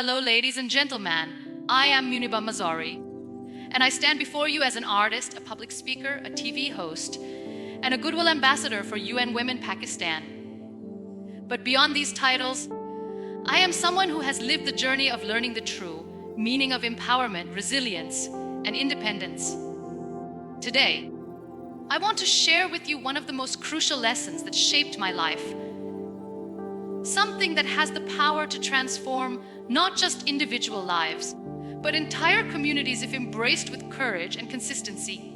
hello, ladies and gentlemen. I am Muniba Mazari, and I stand before you as an artist, a public speaker, a TV host, and a goodwill ambassador for UN Women Pakistan. But beyond these titles, I am someone who has lived the journey of learning the true meaning of empowerment, resilience, and independence. Today, I want to share with you one of the most crucial lessons that shaped my life. Something that has the power to transform not just individual lives, but entire communities if embraced with courage and consistency.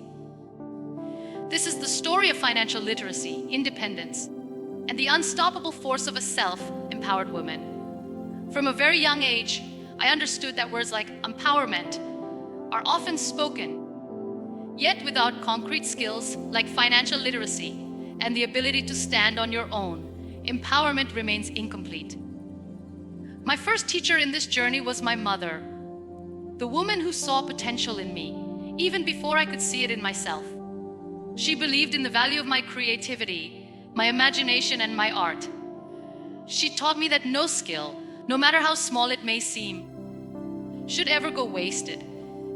This is the story of financial literacy, independence, and the unstoppable force of a self-empowered woman. From a very young age, I understood that words like empowerment are often spoken, yet without concrete skills like financial literacy and the ability to stand on your own, empowerment remains incomplete. My first teacher in this journey was my mother, the woman who saw potential in me, even before I could see it in myself. She believed in the value of my creativity, my imagination, and my art. She taught me that no skill, no matter how small it may seem, should ever go wasted.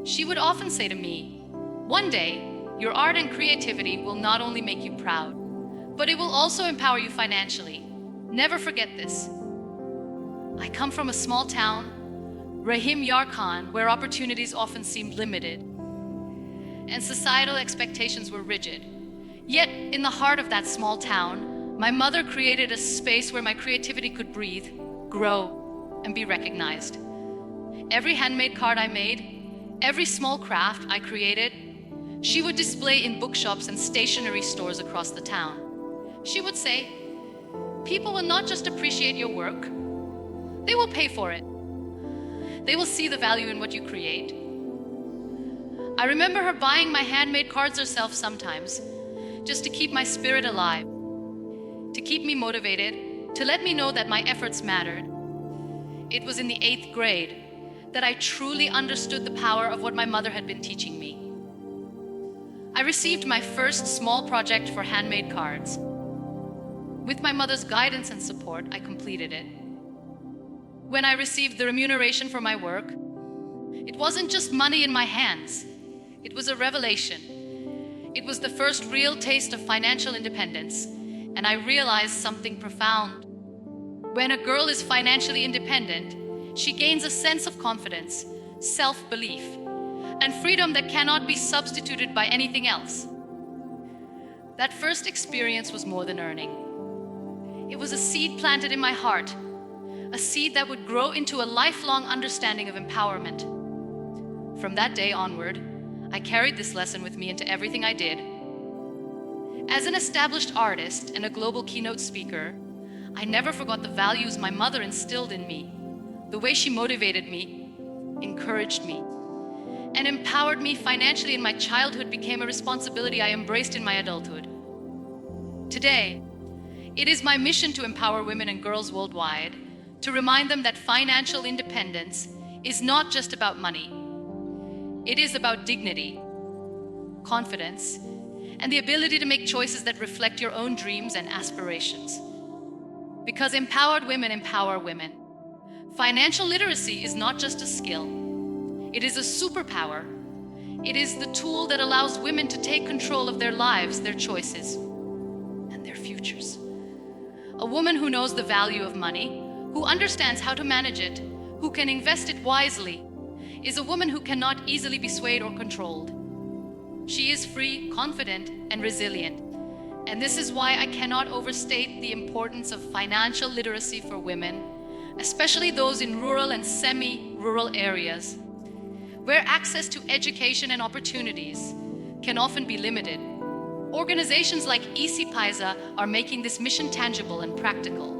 She would often say to me, "One day, your art and creativity will not only make you proud, but it will also empower you financially. Never forget this." I come from a small town, Rahim Yarkhan, where opportunities often seemed limited, and societal expectations were rigid. Yet, in the heart of that small town, my mother created a space where my creativity could breathe, grow, and be recognized. Every handmade card I made, every small craft I created, she would display in bookshops and stationery stores across the town. She would say, "People will not just appreciate your work, they will pay for it. They will see the value in what you create." I remember her buying my handmade cards herself sometimes, just to keep my spirit alive, to keep me motivated, to let me know that my efforts mattered. It was in the 8th grade that I truly understood the power of what my mother had been teaching me. I received my first small project for handmade cards. With my mother's guidance and support, I completed it. When I received the remuneration for my work, it wasn't just money in my hands. It was a revelation. It was the first real taste of financial independence, and I realized something profound. When a girl is financially independent, she gains a sense of confidence, self-belief, and freedom that cannot be substituted by anything else. That first experience was more than earning. It was a seed planted in my heart, a seed that would grow into a lifelong understanding of empowerment. From that day onward, I carried this lesson with me into everything I did. As an established artist and a global keynote speaker, I never forgot the values my mother instilled in me, the way she motivated me, encouraged me, and empowered me financially in my childhood became a responsibility I embraced in my adulthood. Today, it is my mission to empower women and girls worldwide, to remind them that financial independence is not just about money. It is about dignity, confidence, and the ability to make choices that reflect your own dreams and aspirations. Because empowered women empower women. Financial literacy is not just a skill. It is a superpower. It is the tool that allows women to take control of their lives, their choices, and their futures. A woman who knows the value of money, who understands how to manage it, who can invest it wisely, is a woman who cannot easily be swayed or controlled. She is free, confident, and resilient. And this is why I cannot overstate the importance of financial literacy for women, especially those in rural and semi-rural areas, where access to education and opportunities can often be limited. Organizations like Easy Paisa are making this mission tangible and practical.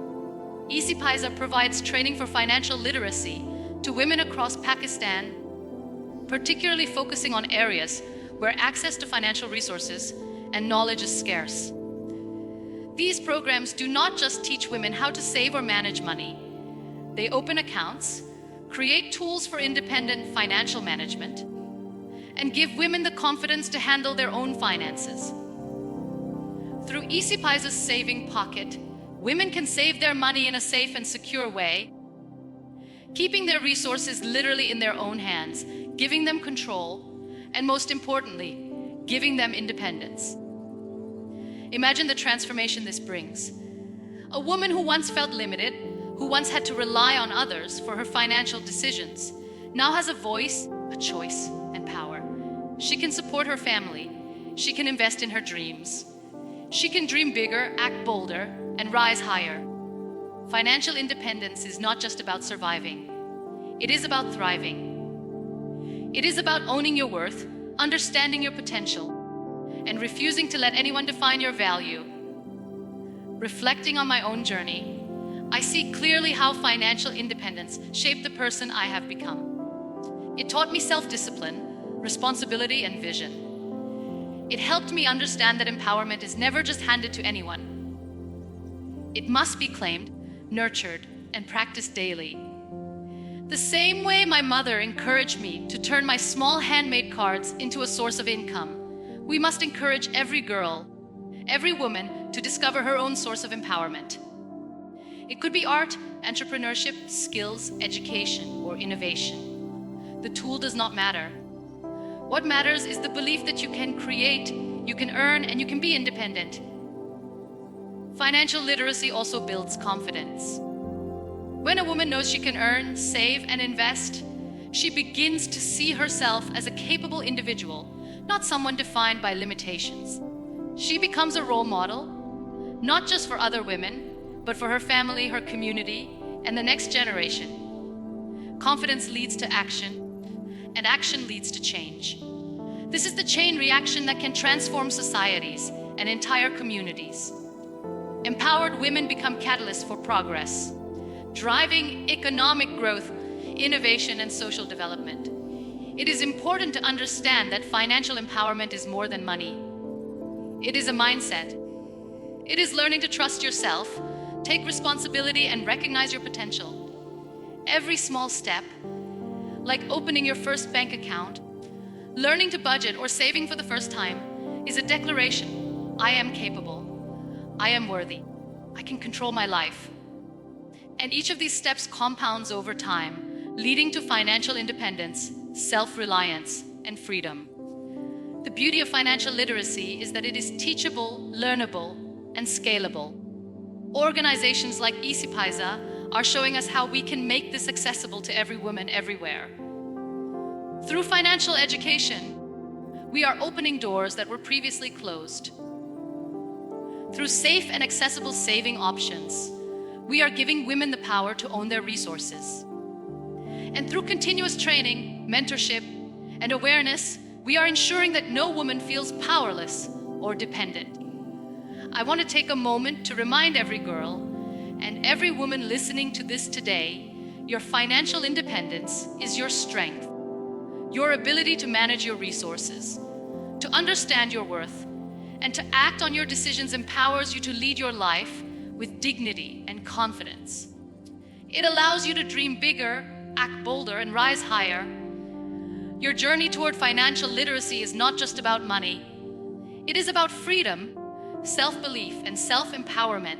Easy Paisa provides training for financial literacy to women across Pakistan, particularly focusing on areas where access to financial resources and knowledge is scarce. These programs do not just teach women how to save or manage money. They open accounts, create tools for independent financial management, and give women the confidence to handle their own finances. Through Easy Paisa's Saving Pocket, women can save their money in a safe and secure way, keeping their resources literally in their own hands, giving them control, and most importantly, giving them independence. Imagine the transformation this brings. A woman who once felt limited, who once had to rely on others for her financial decisions, now has a voice, a choice, and power. She can support her family. She can invest in her dreams. She can dream bigger, act bolder, and rise higher. Financial independence is not just about surviving. It is about thriving. It is about owning your worth, understanding your potential, and refusing to let anyone define your value. Reflecting on my own journey, I see clearly how financial independence shaped the person I have become. It taught me self-discipline, responsibility, and vision. It helped me understand that empowerment is never just handed to anyone. It must be claimed, nurtured, and practiced daily. The same way my mother encouraged me to turn my small handmade cards into a source of income, we must encourage every girl, every woman to discover her own source of empowerment. It could be art, entrepreneurship, skills, education, or innovation. The tool does not matter. What matters is the belief that you can create, you can earn, and you can be independent. Financial literacy also builds confidence. When a woman knows she can earn, save, and invest, she begins to see herself as a capable individual, not someone defined by limitations. She becomes a role model, not just for other women, but for her family, her community, and the next generation. Confidence leads to action, and action leads to change. This is the chain reaction that can transform societies and entire communities. Empowered women become catalysts for progress, driving economic growth, innovation, and social development. It is important to understand that financial empowerment is more than money. It is a mindset. It is learning to trust yourself, take responsibility, and recognize your potential. Every small step, like opening your first bank account, learning to budget, or saving for the first time, is a declaration. I am capable. I am worthy. I can control my life. And each of these steps compounds over time, leading to financial independence, self-reliance, and freedom. The beauty of financial literacy is that it is teachable, learnable, and scalable. Organizations like Easypaisa are showing us how we can make this accessible to every woman everywhere. Through financial education, we are opening doors that were previously closed. Through safe and accessible saving options, we are giving women the power to own their resources. And through continuous training, mentorship, and awareness, we are ensuring that no woman feels powerless or dependent. I want to take a moment to remind every girl and every woman listening to this today, your financial independence is your strength, your ability to manage your resources, to understand your worth, and to act on your decisions empowers you to lead your life with dignity and confidence. It allows you to dream bigger, act bolder, and rise higher. Your journey toward financial literacy is not just about money. It is about freedom, self-belief, and self-empowerment.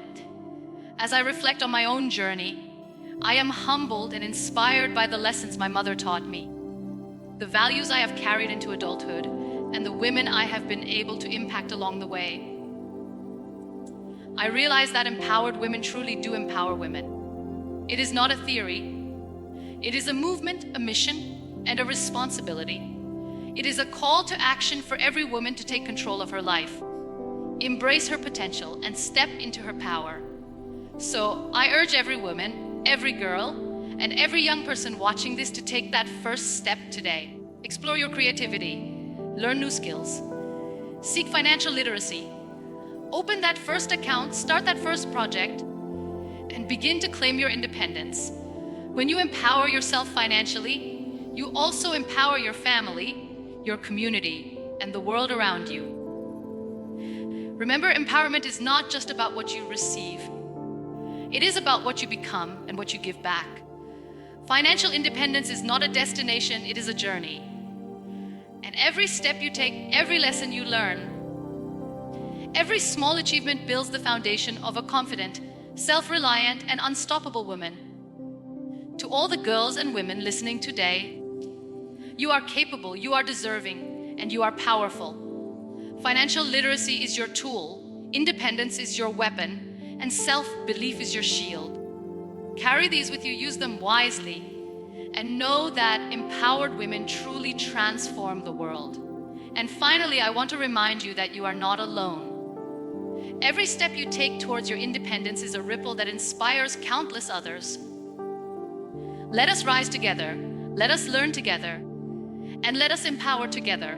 As I reflect on my own journey, I am humbled and inspired by the lessons my mother taught me, the values I have carried into adulthood, and the women I have been able to impact along the way. I realize that empowered women truly do empower women. It is not a theory. It is a movement, a mission, and a responsibility. It is a call to action for every woman to take control of her life, embrace her potential, and step into her power. So I urge every woman, every girl, and every young person watching this to take that first step today. Explore your creativity. Learn new skills, seek financial literacy, open that first account, start that first project, and begin to claim your independence. When you empower yourself financially, you also empower your family, your community, and the world around you. Remember, empowerment is not just about what you receive. It is about what you become and what you give back. Financial independence is not a destination, it is a journey. And every step you take, every lesson you learn, every small achievement builds the foundation of a confident, self-reliant, and unstoppable woman. To all the girls and women listening today, you are capable, you are deserving, and you are powerful. Financial literacy is your tool, independence is your weapon, and self-belief is your shield. Carry these with you, use them wisely, and know that empowered women truly transform the world. And finally, I want to remind you that you are not alone. Every step you take towards your independence is a ripple that inspires countless others. Let us rise together, let us learn together, and let us empower together.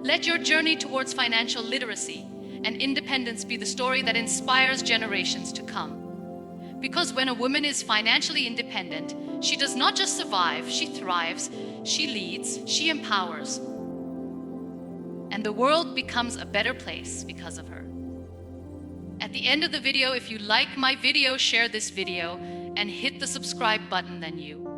Let your journey towards financial literacy and independence be the story that inspires generations to come. Because when a woman is financially independent, she does not just survive, she thrives, she leads, she empowers. And the world becomes a better place because of her. At the end of the video, if you like my video, share this video and hit the subscribe button, then you